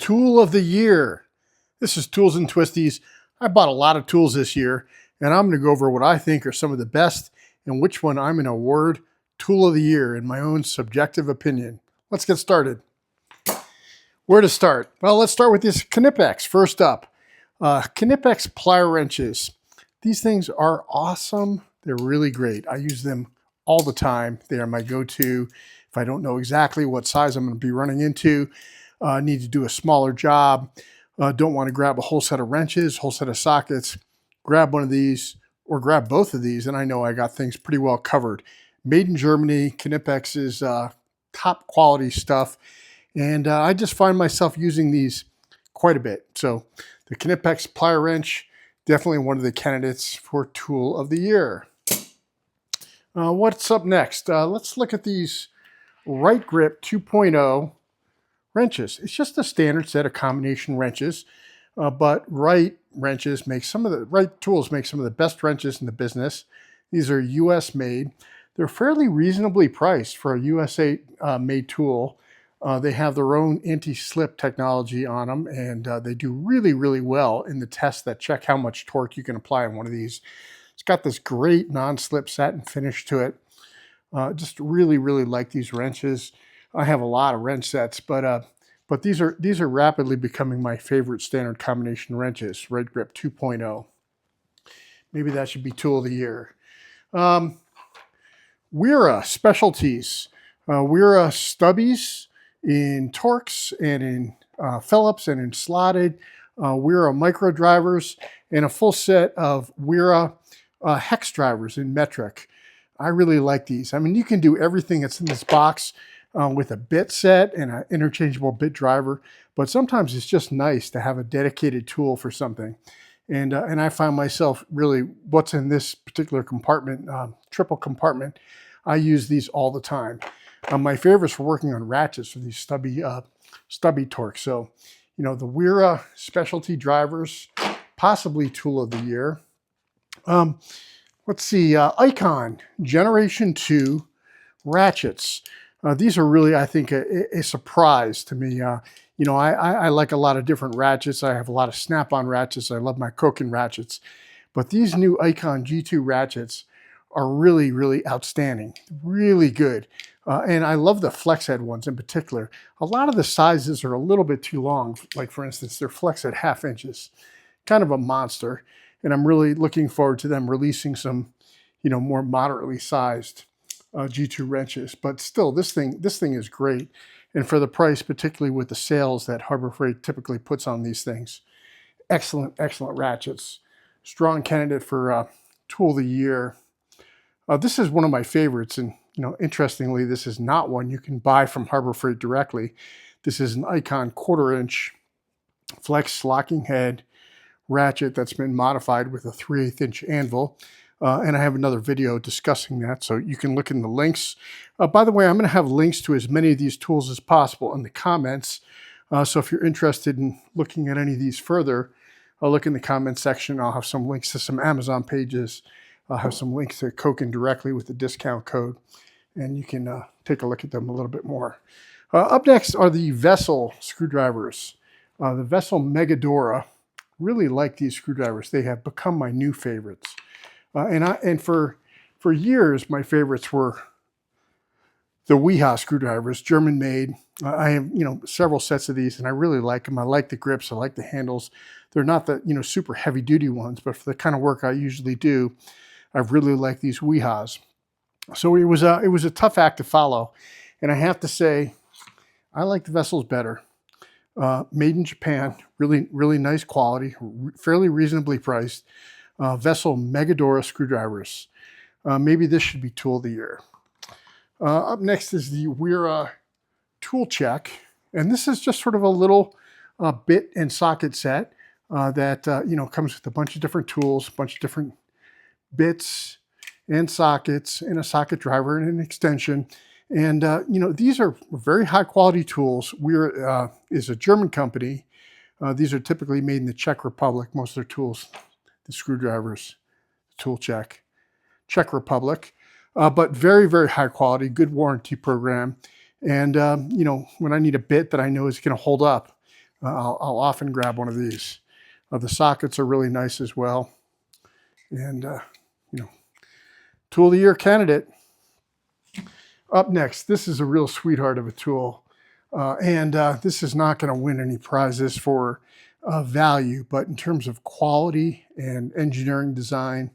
Tool of the Year. This is Tools and Twisties. I bought a lot of tools this year, and I'm going to go over what I think are some of the best and which one I'm going to award Tool of the Year in my own subjective opinion. Let's get started. Where to start? Well, let's start with this Knipex. First up, Knipex plier wrenches. These things are awesome. They're really great. I use them all the time. They are my go-to. If I don't know exactly what size I'm going to be running into, need to do a smaller job, don't want to grab a whole set of wrenches, whole set of sockets, grab one of these or grab both of these, and I know I got things pretty well covered. Made in Germany, Knipex is top quality stuff, and I just find myself using these quite a bit. So the Knipex plier wrench, definitely one of the candidates for Tool of the Year. What's up next? Let's look at these WrightGrip 2.0 wrenches. It's just a standard set of combination wrenches, but Wright tools make some of the best wrenches in the business. These are US made. They're fairly reasonably priced for a USA made tool. They have their own anti-slip technology on them, and they do really, really well in the tests that check how much torque you can apply on one of these. It's got this great non-slip satin finish to it. Just really, really like these wrenches. I have a lot of wrench sets, but these are rapidly becoming my favorite standard combination wrenches. WrightGrip 2.0. Maybe that should be Tool of the Year. Wera specialties. Wera stubbies in Torx and in Phillips and in slotted. Wera micro drivers and a full set of Wera hex drivers in metric. I really like these. I mean, you can do everything that's in this box with a bit set and an interchangeable bit driver, but sometimes it's just nice to have a dedicated tool for something. And I find myself really, what's in this particular compartment, triple compartment, I use these all the time. My favorites for working on ratchets are these stubby torques. So, you know, the Wera specialty drivers, possibly Tool of the Year. Let's see, Icon Generation 2 ratchets. These are really, I think, a surprise to me. You know, I like a lot of different ratchets. I have a lot of snap-on ratchets. I love my Koken ratchets. But these new Icon G2 ratchets are really, really outstanding. Really good. And I love the flex head ones in particular. A lot of the sizes are a little bit too long. Like, for instance, they're flex head 1/2 inches. Kind of a monster. And I'm really looking forward to them releasing some, you know, more moderately sized G2 wrenches. But still, this thing is great. And for the price, particularly with the sales that Harbor Freight typically puts on these things, excellent, excellent ratchets. Strong candidate for Tool of the Year. This is one of my favorites. And, you know, interestingly, this is not one you can buy from Harbor Freight directly. This is an Icon 1/4 inch flex locking head ratchet that's been modified with a 3/8 inch anvil. And I have another video discussing that, so you can look in the links. By the way, I'm going to have links to as many of these tools as possible in the comments. So if you're interested in looking at any of these further, I'll look in the comments section. I'll have some links to some Amazon pages. I'll have some links to Koken directly with the discount code, and you can take a look at them a little bit more. Up next are the Vessel screwdrivers. The Vessel Megadora. Really like these screwdrivers. They have become my new favorites. And for years, my favorites were the Wera screwdrivers, German made. I have, you know, several sets of these, and I really like them. I like the grips. I like the handles. They're not the, you know, super heavy duty ones, but for the kind of work I usually do, I really like these Weras. So it was a tough act to follow, and I have to say, I like the Vessels better. Made in Japan, really, really nice quality, fairly reasonably priced. Vessel Megadora screwdrivers. Maybe this should be Tool of the Year. Up next is the Wera Tool-Check, and this is just sort of a little bit and socket set that you know, comes with a bunch of different tools, a bunch of different bits and sockets, and a socket driver and an extension. And you know, these are very high quality tools. Wera is a German company. These are typically made in the Czech Republic. Most of their tools, the screwdrivers, Tool-Check, Czech Republic. But very, very high quality, good warranty program. And you know, when I need a bit that I know is going to hold up, I'll often grab one of these. The sockets are really nice as well. And, you know, Tool of the Year candidate. Up next, this is a real sweetheart of a tool. This is not going to win any prizes for value, but in terms of quality and engineering design,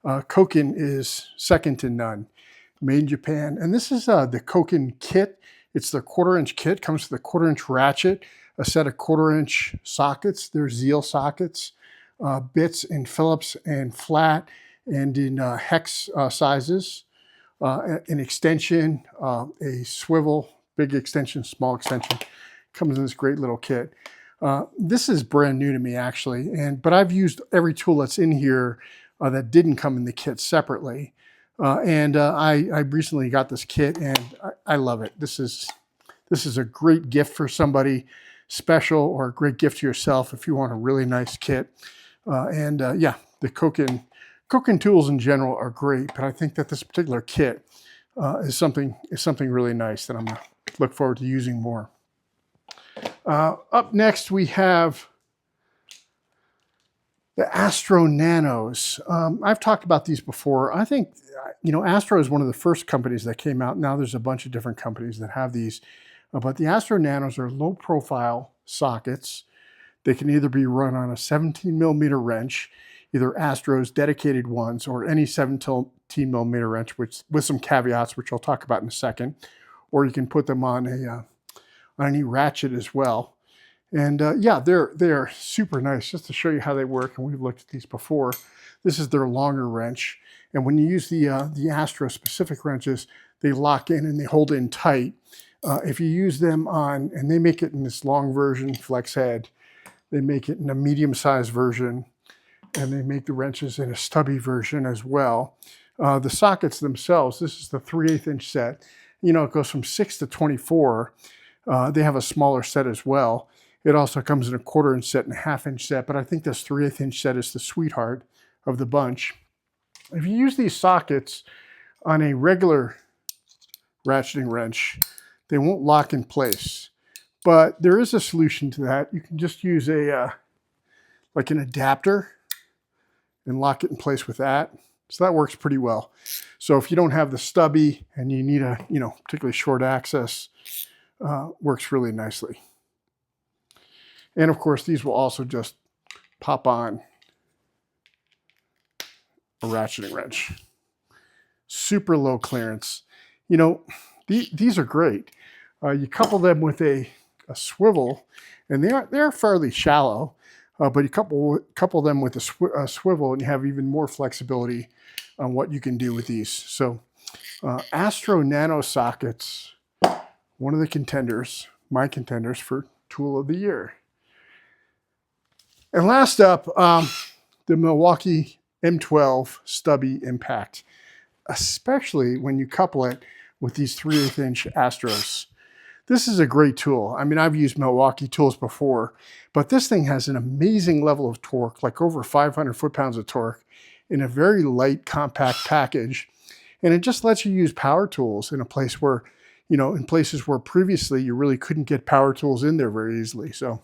Koken is second to none. Made in Japan. And this is the Koken kit. It's the 1/4-inch kit. Comes with a 1/4-inch ratchet, a set of 1/4-inch sockets. They're Zeal sockets, bits in Phillips and flat and in hex sizes. An extension, a swivel, big extension, small extension. Comes in this great little kit. This is brand new to me actually, but I've used every tool that's in here that didn't come in the kit separately. I recently got this kit and I love it. This is a great gift for somebody special, or a great gift to yourself if you want a really nice kit. Yeah, the Koken tools in general are great, but I think that this particular kit is something really nice that I'm gonna look forward to using more. Up next we have the Astro Nanos. I've talked about these before. I think, you know, Astro is one of the first companies that came out. Now there's a bunch of different companies that have these, but the Astro Nanos are low profile sockets. They can either be run on a 17mm wrench, either Astro's dedicated ones or any 17mm wrench, which with some caveats, which I'll talk about in a second, or you can put them on any ratchet as well. And yeah, they're super nice. Just to show you how they work, and we've looked at these before. This is their longer wrench, and when you use the Astro specific wrenches, they lock in and they hold in tight. If you use them on, and they make it in this long version, flex head, they make it in a medium-sized version, and they make the wrenches in a stubby version as well. The sockets themselves, this is the 3/8-inch set. You know, it goes from 6 to 24. They have a smaller set as well. It also comes in a 1/4-inch set and a 1/2-inch set, but I think this 3/8-inch set is the sweetheart of the bunch. If you use these sockets on a regular ratcheting wrench, they won't lock in place. But there is a solution to that. You can just use like an adapter and lock it in place with that. So that works pretty well. So if you don't have the stubby and you need a, you know, particularly short access, works really nicely. And of course, these will also just pop on a ratcheting wrench. Super low clearance. You know, these are great. You couple them with a swivel, and they're fairly shallow, but you couple them with a swivel, and you have even more flexibility on what you can do with these. So Astro Nano sockets, one of the contenders, my contenders for Tool of the Year. And last up, the Milwaukee M12 Stubby Impact, especially when you couple it with these 3/8-inch Astros. This is a great tool. I mean, I've used Milwaukee tools before, but this thing has an amazing level of torque, like over 500 foot-pounds of torque, in a very light, compact package. And it just lets you use power tools in a place where, you know, in places where previously you really couldn't get power tools in there very easily. So,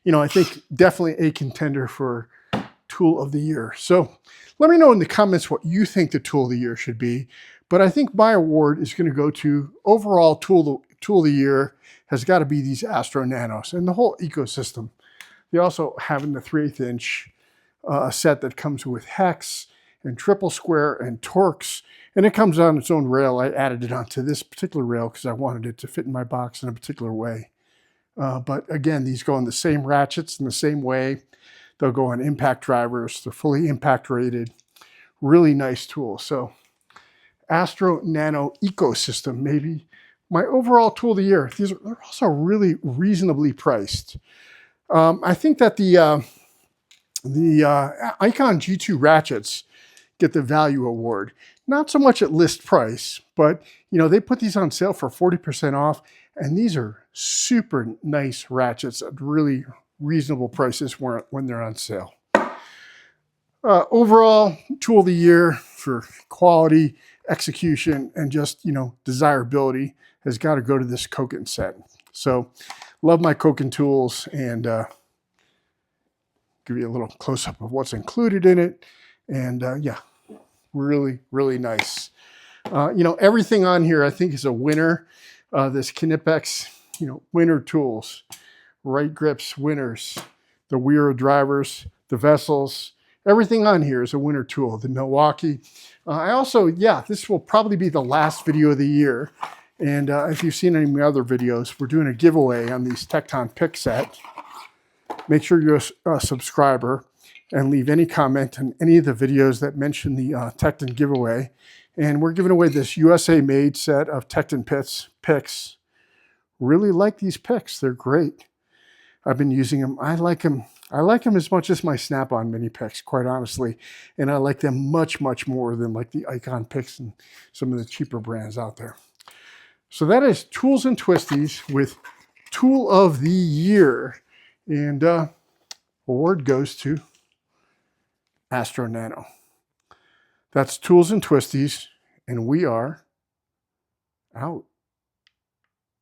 you know, I think definitely a contender for Tool of the Year. So let me know in the comments what you think the Tool of the Year should be. But I think my award is going to go to overall Tool of the Year has got to be these Astro Nanos and the whole ecosystem. They also have in the 3/8-inch set that comes with hex and triple square and Torx, and it comes on its own rail. I added it onto this particular rail because I wanted it to fit in my box in a particular way. But again, these go on the same ratchets in the same way. They'll go on impact drivers. They're fully impact rated. Really nice tool. So Astro Nano ecosystem, maybe my overall Tool of the Year. They're also really reasonably priced. I think that the Icon G2 ratchets get the value award. Not so much at list price, but you know, they put these on sale for 40% off, and these are super nice ratchets at really reasonable prices when they're on sale. Overall, Tool of the Year for quality, execution, and just, you know, desirability has got to go to this Koken set. So love my Koken tools, and give you a little close-up of what's included in it. And yeah, really, really nice. You know, everything on here I think is a winner. This Knipex, you know, winner tools, WrightGrips winners, the Wera drivers, the vessels, everything on here is a winner tool. The Milwaukee. I also, yeah, this will probably be the last video of the year. And if you've seen any of my other videos, we're doing a giveaway on these TEKTON pick set. Make sure you're a subscriber and leave any comment on any of the videos that mention the TEKTON giveaway. And we're giving away this USA-made set of TEKTON picks. Really like these picks. They're great. I've been using them. I like them. I like them as much as my Snap-on mini picks, quite honestly. And I like them much, much more than like the Icon picks and some of the cheaper brands out there. So that is Tools and Twisties with Tool of the Year. And award goes to Astro Nano. That's Tools and Twisties, and we are out.